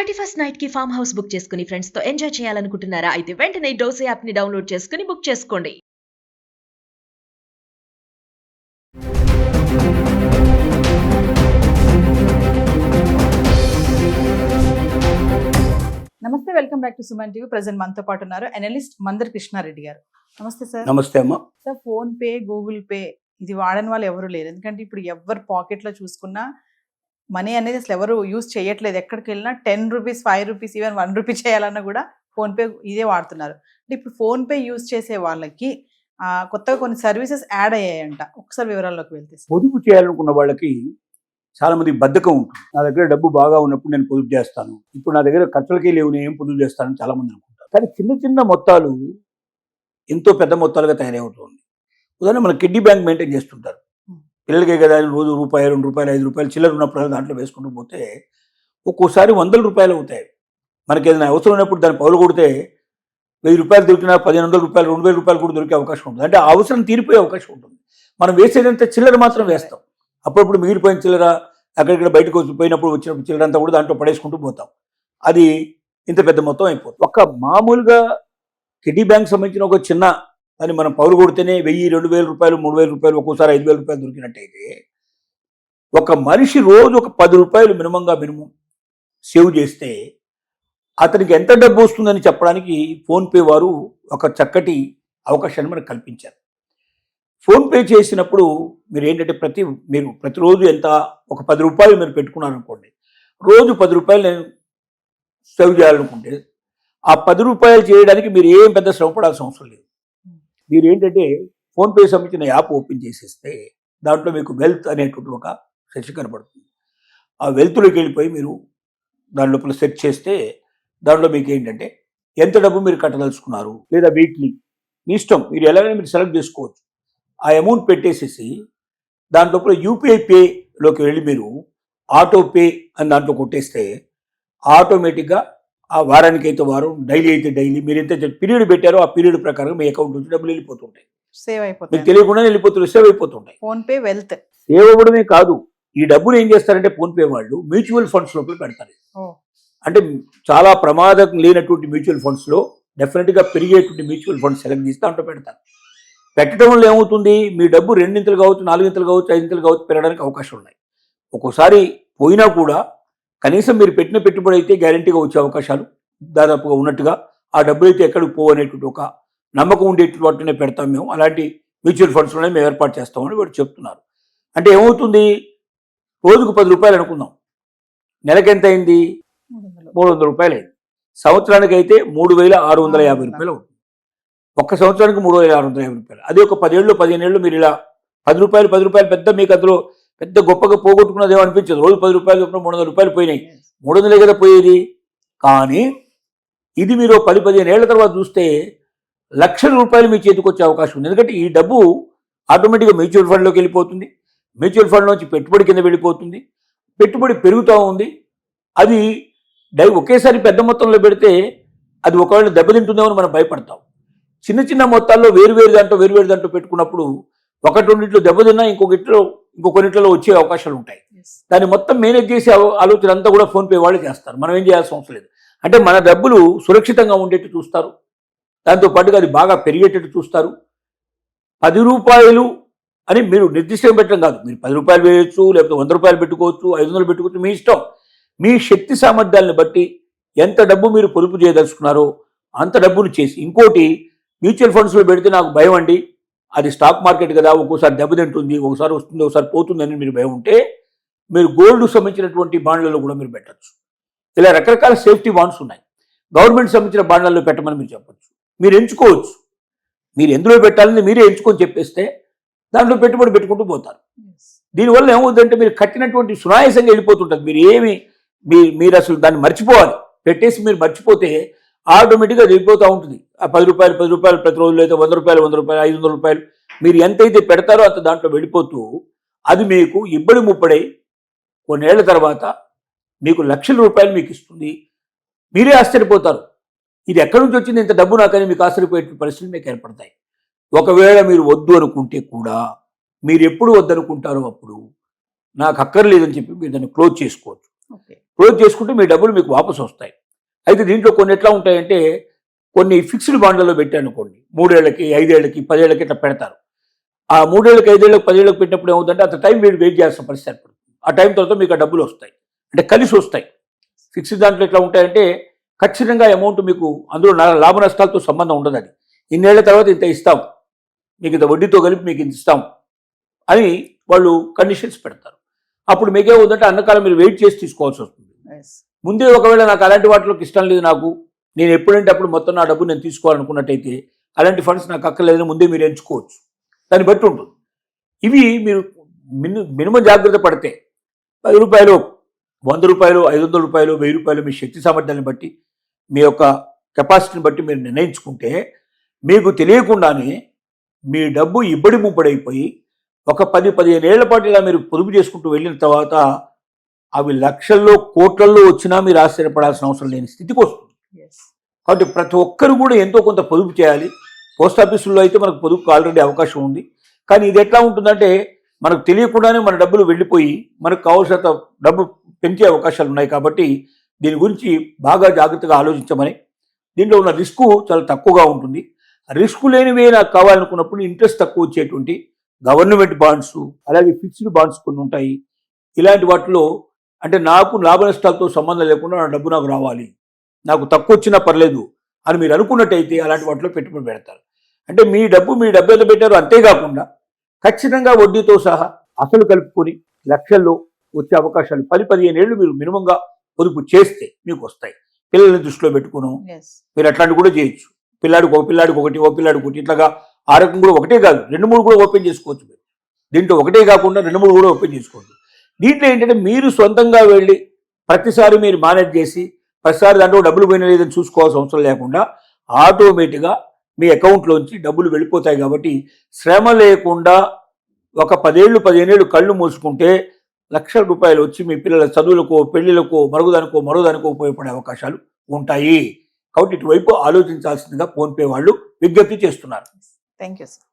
31st night కి farm house book చేసుకుని friends తో ఎంజాయ్ చేయాలనుకుంటున్నారా? అయితే వెంటనే డోసే యాప్ ని డౌన్లోడ్ చేసుకుని బుక్ చేసుకోండి. నమస్తే, welcome back to Suman TV. Present మనతో పాటు ఉన్నారు అనలిస్ట్ మందర్ కృష్ణారెడ్డి గారు. నమస్తే సార్. నమస్తే అమ్మ. Sir, phone pay, Google pay ఇది వాడని వాళ్ళు ఎవరు లేరు. ఎందుకంటే ఇప్పుడు ఎవరు పాకెట్లో చూసుకున్నా మనీ అనేది అసలు ఎవరు యూజ్ చేయట్లేదు. ఎక్కడికి వెళ్ళినా 10 రూపీస్, 5 రూపీస్, ఈవెన్ 1 రూపీ చేయాలన్నా కూడా ఫోన్పే ఇదే వాడుతున్నారు. అంటే ఇప్పుడు ఫోన్పే యూజ్ చేసే వాళ్ళకి కొత్తగా కొన్ని సర్వీసెస్ యాడ్ అయ్యాయంట. ఒకసారి వివరాల్లోకి వెళ్తే. పొదుపు చేయాలనుకున్న వాళ్ళకి చాలా మంది బద్ధకం ఉంటుంది. నా దగ్గర డబ్బు బాగా ఉన్నప్పుడు నేను పొదుపు చేస్తాను, ఇప్పుడు నా దగ్గర ఖర్చులకి లేవు, నేను ఏం పొదుపు చేస్తానని చాలా మంది అనుకుంటారు. కానీ చిన్న చిన్న మొత్తాలు ఎంతో పెద్ద మొత్తాలుగా తయారవుతుంది. ఉదాహరణ మన కిడ్నీ బ్యాంక్ మెయింటైన్ చేస్తుంటారు. పిల్లలకే కదా రోజు రూపాయి, 2 రూపాయలు, 5 రూపాయలు చిల్లర ఉన్నప్పుడు దాంట్లో వేసుకుంటూ పోతే ఒక్కోసారి 100 రూపాయలు అవుతాయి. మనకి ఏదైనా అవసరం ఉన్నప్పుడు దాన్ని పౌలు కొడితే 1000 రూపాయలు దొరికినా 1500 రూపాయలు, 2000 రూపాయలు కూడా దొరికే అవకాశం ఉంటుంది. అంటే ఆ అవసరం తీరిపోయే అవకాశం ఉంటుంది. మనం వేసేదంతా చిల్లర మాత్రం వేస్తాం. అప్పుడప్పుడు మిగిలిపోయిన చిల్లర అక్కడిక్కడ బయటకు పోయినప్పుడు వచ్చినప్పుడు చిల్లర అంతా కూడా దాంట్లో పడేసుకుంటూ పోతాం. అది ఇంత పెద్ద మొత్తం అయిపోతుంది. ఒక మామూలుగా కిడ్నీ బ్యాంక్ సంబంధించిన ఒక చిన్న అని మనం పౌలు కొడితేనే 1000, 2000 రూపాయలు, 3000 రూపాయలు, ఒక్కోసారి 5000 రూపాయలు దొరికినట్టయితే ఒక మనిషి రోజు ఒక 10 రూపాయలు మినిమం సేవ్ చేస్తే అతనికి ఎంత డబ్బు వస్తుందని చెప్పడానికి ఫోన్పే వారు ఒక చక్కటి అవకాశాన్ని మనకు కల్పించారు. ఫోన్పే చేసినప్పుడు మీరు ఏంటంటే మీరు ప్రతిరోజు ఎంత ఒక 10 రూపాయలు మీరు పెట్టుకున్నారనుకోండి, రోజు 10 రూపాయలు నేను సేవ్ చేయాలనుకుంటే ఆ 10 రూపాయలు చేయడానికి మీరు ఏం పెద్ద శ్రమ పడాల్సిన అవసరం లేదు. మీరు ఏంటంటే ఫోన్పే సంబంధించిన యాప్ ఓపెన్ చేసేస్తే దాంట్లో మీకు వెల్త్ అనేటువంటి ఒక సెక్షన్ కనబడుతుంది. ఆ వెల్త్లోకి వెళ్ళిపోయి మీరు దాని లోపల సెర్చ్ చేస్తే దాంట్లో మీకు ఏంటంటే ఎంత డబ్బు మీరు కట్టదలుచుకున్నారు, లేదా వీక్లీ మీ ఇష్టం, మీరు ఎలాగైనా మీరు సెలెక్ట్ చేసుకోవచ్చు. ఆ అమౌంట్ పెట్టేసేసి దాని లోపల యూపీఐ పేలోకి వెళ్ళి మీరు ఆటో పే అని దాంట్లో కొట్టేస్తే ఆటోమేటిక్గా ఆ వారానికి అయితే వారం, డైలీ అయితే డైలీ, మీరు ఎంత పీరియడ్ పెట్టారో ఆ పీరియడ్ ప్రకారం మీ అకౌంట్ నుంచి డబ్బులు వెళ్ళిపోతుంటాయి. సేవ్ అయిపోతాయి, మీకు తెలియకుండా వెళ్ళిపోతుంటాయి, సేవ్ అయిపోతుంటాయి. ఫోన్పే వెల్త్ సేవ్ అవ్వడమే కాదు, ఈ డబ్బులు ఏం చేస్తారంటే ఫోన్పే వాళ్ళు మ్యూచువల్ ఫండ్స్ లోపల పెడతారు. అంటే చాలా ప్రమాదం లేనటువంటి మ్యూచువల్ ఫండ్స్లో డెఫినెట్గా పెరిగేటువంటి మ్యూచువల్ ఫండ్స్ సెలెక్ట్ చేస్తే అంటూ పెడతారు. పెట్టడం వల్ల ఏమవుతుంది, మీ డబ్బు 2 ఇంతలు కావచ్చు, 4 ఇంతలు కావచ్చు, 5 ఇంతలు కావచ్చు, పెరగడానికి అవకాశం ఉన్నాయి. ఒక్కోసారి పోయినా కూడా కనీసం మీరు పెట్టిన పెట్టుబడి అయితే గ్యారంటీగా వచ్చే అవకాశాలు దాదాపుగా ఉన్నట్టుగా, ఆ డబ్బులు అయితే ఎక్కడికి పోవు అనేటువంటి ఒక నమ్మకం ఉండేటువంటి వాటినే పెడతాం మేము. అలాంటి మ్యూచువల్ ఫండ్స్లోనే మేము ఏర్పాటు చేస్తామని వాడు చెప్తున్నారు. అంటే ఏమవుతుంది, రోజుకు 10 రూపాయలు అనుకుందాం, నెలకి ఎంత అయింది, 300 రూపాయలు అయింది. సంవత్సరానికి అయితే 3650 రూపాయలు అవుతుంది. ఒక్క సంవత్సరానికి 3650 రూపాయలు. అది ఒక 10 ఏళ్ళు 15 ఏళ్ళు మీరు ఇలా 10 రూపాయలు పెద్ద, మీకు అందులో పెద్ద గొప్పగా పోగొట్టుకున్నది ఏమో అనిపించదు. రోజు 10 రూపాయలు చొప్పున 300 రూపాయలు పోయినాయి. 300 కదా పోయేది. కానీ ఇది మీరు 10-15 ఏళ్ల తర్వాత చూస్తే లక్షల రూపాయలు మీ చేతికి వచ్చే అవకాశం ఉంది. ఎందుకంటే ఈ డబ్బు ఆటోమేటిక్గా మ్యూచువల్ ఫండ్లోకి వెళ్ళిపోతుంది. మ్యూచువల్ ఫండ్ నుంచి పెట్టుబడి కింద వెళ్ళిపోతుంది. పెట్టుబడి పెరుగుతూ ఉంది. అది ఒకేసారి పెద్ద మొత్తంలో పెడితే అది ఒకవేళ దెబ్బతింటుందేమో మనం భయపడతాం. చిన్న చిన్న మొత్తాల్లో వేరు దాంట్లో పెట్టుకున్నప్పుడు ఒకటిలో దెబ్బతిన్నా ఇంకొకరిట్లో వచ్చే అవకాశాలు ఉంటాయి. దాన్ని మొత్తం మేనేజ్ చేసే ఆలోచన అంతా కూడా ఫోన్పే వాళ్ళే చేస్తారు. మనం ఏం చేయాల్సిన అవసరం లేదు. అంటే మన డబ్బులు సురక్షితంగా ఉండేట్టు చూస్తారు. దాంతోపాటుగా అది బాగా పెరిగేటట్టు చూస్తారు. 10 రూపాయలు అని మీరు నిర్దిష్టంగా పెట్టడం కాదు. మీరు 10 రూపాయలు వేయచ్చు, లేకపోతే 100 రూపాయలు పెట్టుకోవచ్చు, 500 పెట్టుకోవచ్చు, మీ ఇష్టం. మీ శక్తి సామర్థ్యాలను బట్టి ఎంత డబ్బు మీరు పొదుపు చేయదలుచుకున్నారో అంత డబ్బును చేసి, ఇంకోటి మ్యూచువల్ ఫండ్స్లో పెడితే నాకు భయం అండి, అది స్టాక్ మార్కెట్ కదా, ఒక్కోసారి దెబ్బతింటుంది, ఒకసారి వస్తుంది, ఒకసారి పోతుందని మీరు భయం ఉంటే మీరు గోల్డ్ సంబంధించినటువంటి బాండ్లలో కూడా మీరు పెట్టచ్చు. ఇలా రకరకాల సేఫ్టీ బాండ్స్ ఉన్నాయి. గవర్నమెంట్ సంబంధించిన బాండ్లలో పెట్టమని మీరు చెప్పచ్చు. మీరు ఎంచుకోవచ్చు. మీరు ఎందులో పెట్టాలని మీరే ఎంచుకొని చెప్పేస్తే దాంట్లో పెట్టుబడి పెట్టుకుంటూ పోతారు. దీనివల్ల ఏమవుతుందంటే మీరు కట్టినటువంటి సునాయాసంగా వెళ్ళిపోతుంటుంది. మీరు అసలు దాన్ని మర్చిపోవాలి. పెట్టేసి మీరు మర్చిపోతే ఆటోమేటిక్గా వెళ్ళిపోతూ ఉంటుంది. ఆ 10 రూపాయలు ప్రతి రోజులు, అయితే 100 రూపాయలు, 500 రూపాయలు మీరు ఎంతైతే పెడతారో అంత దాంట్లో వెళ్ళిపోతూ అది మీకు ఇబ్బడి ముప్పడై కొన్నేళ్ల తర్వాత మీకు లక్షల రూపాయలు మీకు ఇస్తుంది. మీరే ఆశ్చర్యపోతారు, ఇది ఎక్కడి నుంచి వచ్చింది ఇంత డబ్బు నాకని మీకు ఆశ్చర్యపోయే పరిస్థితులు మీకు ఏర్పడతాయి. ఒకవేళ మీరు వద్దు అనుకుంటే కూడా, మీరు ఎప్పుడు వద్దనుకుంటారో అప్పుడు నాకు అక్కర్లేదని చెప్పి మీరు దాన్ని క్లోజ్ చేసుకోవచ్చు. క్లోజ్ చేసుకుంటే మీ డబ్బులు మీకు వాపసు వస్తాయి. అయితే దీంట్లో కొన్ని ఎట్లా ఉంటాయంటే కొన్ని ఫిక్స్డ్ బాండ్లలో పెట్టానుకోండి 3 ఏళ్ళకి 5 ఏళ్ళకి 10 ఏళ్ళకి ఇట్లా పెడతారు. ఆ 3 ఏళ్ళకి 5 ఏళ్ళకి 10 ఏళ్ళకి పెట్టినప్పుడు ఏమవుతుందంటే అంత టైం మీరు వెయిట్ చేయాల్సిన పరిస్థితి ఏర్పడుతుంది. ఆ టైం తర్వాత మీకు ఆ డబ్బులు వస్తాయి, అంటే కలిసి వస్తాయి. ఫిక్స్డ్ దాంట్లో ఎట్లా ఉంటాయంటే ఖచ్చితంగా అమౌంట్ మీకు అందులో లాభ నష్టాలతో సంబంధం ఉండదు. అది ఇన్నేళ్ల తర్వాత ఇంత ఇస్తాం, మీకు ఇంత వడ్డీతో కలిపి మీకు ఇంత ఇస్తాం అని వాళ్ళు కండిషన్స్ పెడతారు. అప్పుడు మీకేమవుతుందంటే అన్నకాలం మీరు వెయిట్ చేసి తీసుకోవాల్సి వస్తుంది. ముందే ఒకవేళ నాకు అలాంటి వాటిలోకి ఇష్టం లేదు, నాకు నేను ఎప్పుడంటే అప్పుడు మొత్తం నా డబ్బు నేను తీసుకోవాలనుకున్నట్టయితే అలాంటి ఫండ్స్ నాకు అక్కర్లేదని ముందే మీరు ఎంచుకోవచ్చు. దాన్ని బట్టి ఉంటుంది. ఇవి మీరు మినిమం జాగ్రత్త పడితే 10 రూపాయలు 100 రూపాయలు 500 రూపాయలు 1000 రూపాయలు మీ శక్తి సామర్థ్యాన్ని బట్టి మీ యొక్క కెపాసిటీని బట్టి మీరు నిర్ణయించుకుంటే మీకు తెలియకుండానే మీ డబ్బు ఇబ్బడి ముబ్బడైపోయి ఒక 10-15 ఏళ్ల పాటు ఇలా మీరు పొదుపు చేసుకుంటూ వెళ్ళిన తర్వాత అవి లక్షల్లో కోట్లల్లో వచ్చినా మీరు ఆశ్చర్యపడాల్సిన అవసరం లేని స్థితికి వస్తుంది. కాబట్టి ప్రతి ఒక్కరు కూడా ఎంతో కొంత పొదుపు చేయాలి. పోస్ట్ ఆఫీసుల్లో అయితే మనకు పొదుపుకు ఆల్రెడీ అవకాశం ఉంది. కానీ ఇది ఎట్లా ఉంటుందంటే మనకు తెలియకుండానే మన డబ్బులు వెళ్ళిపోయి మనకు కావాల్సినంత డబ్బు పెంచే అవకాశాలు ఉన్నాయి. కాబట్టి దీని గురించి బాగా జాగ్రత్తగా ఆలోచించమని. దీంట్లో ఉన్న రిస్క్ చాలా తక్కువగా ఉంటుంది. రిస్క్ లేనివే నాకు కావాలనుకున్నప్పుడు ఇంట్రెస్ట్ తక్కువ వచ్చేటువంటి గవర్నమెంట్ బాండ్స్, అలాగే ఫిక్స్డ్ బాండ్స్ కొన్ని ఉంటాయి. ఇలాంటి వాటిలో అంటే నాకు లాభ నష్టాలతో సంబంధం లేకుండా నా డబ్బు నాకు రావాలి, నాకు తక్కువ వచ్చినా పర్లేదు అని మీరు అనుకున్నట్టయితే అలాంటి వాటిలో పెట్టుబడి పెడతారు. అంటే మీ డబ్బు ఎంత పెట్టారో అంతేకాకుండా ఖచ్చితంగా వడ్డీతో సహా అసలు కలుపుకొని లక్షల్లో వచ్చే అవకాశాలు 10-15 ఏళ్ళు మీరు మినిమంగా పొదుపు చేస్తే మీకు వస్తాయి. పిల్లల్ని దృష్టిలో పెట్టుకుని మీరు అట్లాంటివి కూడా చేయొచ్చు. పిల్లాడికి ఒకటి ఓ పిల్లాడికి ఒకటి ఇట్లాగా ఆ రకం కూడా ఒకటే కాదు 2-3 కూడా ఓపెన్ చేసుకోవచ్చు. మీరు దీంట్లో ఒకటే కాకుండా 2-3 కూడా ఓపెన్ చేసుకోవచ్చు. దీంట్లో ఏంటంటే మీరు సొంతంగా వెళ్ళి ప్రతిసారి మీరు మేనేజ్ చేసి ప్రతిసారి దాంట్లో డబ్బులు పోయిన లేదని చూసుకోవాల్సిన అవసరం లేకుండా ఆటోమేటిక్గా మీ అకౌంట్లోంచి డబ్బులు వెళ్ళిపోతాయి. కాబట్టి శ్రమ లేకుండా ఒక 10 ఏళ్ళు 15 ఏళ్ళు కళ్ళు మూసుకుంటే లక్షల రూపాయలు వచ్చి మీ పిల్లల చదువులకో పెళ్లిలకో మరోదానికో ఉపయోగపడే అవకాశాలు ఉంటాయి. కాబట్టి ఇటువైపు ఆలోచించాల్సిందిగా ఫోన్పే వాళ్ళు విజ్ఞప్తి చేస్తున్నారు. Thank you sir.